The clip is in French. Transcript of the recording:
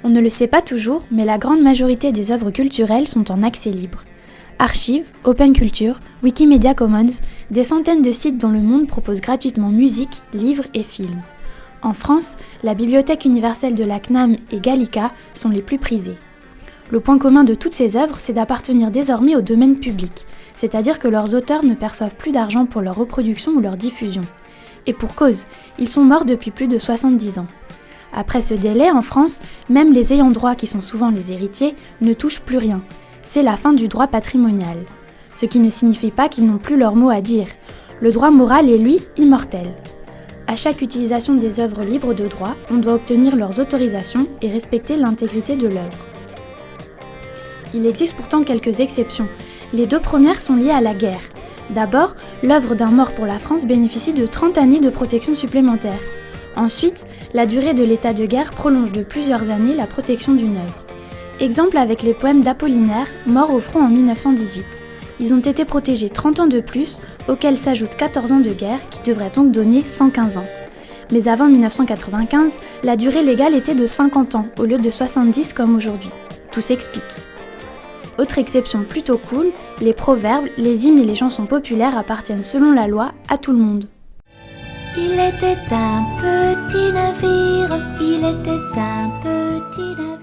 On ne le sait pas toujours, mais la grande majorité des œuvres culturelles sont en accès libre. Archives, Open Culture, Wikimedia Commons, des centaines de sites dans le monde proposent gratuitement musique, livres et films. En France, la Bibliothèque universelle de la CNAM et Gallica sont les plus prisées. Le point commun de toutes ces œuvres, c'est d'appartenir désormais au domaine public, c'est-à-dire que leurs auteurs ne perçoivent plus d'argent pour leur reproduction ou leur diffusion. Et pour cause, ils sont morts depuis plus de 70 ans. Après ce délai, en France, même les ayants droit, qui sont souvent les héritiers, ne touchent plus rien. C'est la fin du droit patrimonial. Ce qui ne signifie pas qu'ils n'ont plus leur mot à dire. Le droit moral est, lui, immortel. À chaque utilisation des œuvres libres de droit, on doit obtenir leurs autorisations et respecter l'intégrité de l'œuvre. Il existe pourtant quelques exceptions. Les 2 premières sont liées à la guerre. D'abord, l'œuvre d'un mort pour la France bénéficie de 30 années de protection supplémentaire. Ensuite, la durée de l'état de guerre prolonge de plusieurs années la protection d'une œuvre. Exemple avec les poèmes d'Apollinaire, mort au front en 1918. Ils ont été protégés 30 ans de plus, auxquels s'ajoutent 14 ans de guerre, qui devraient donc donner 115 ans. Mais avant 1995, la durée légale était de 50 ans, au lieu de 70 comme aujourd'hui. Tout s'explique. Autre exception plutôt cool, les proverbes, les hymnes et les chansons populaires appartiennent selon la loi à tout le monde. Il était un petit navire, il était un petit navire.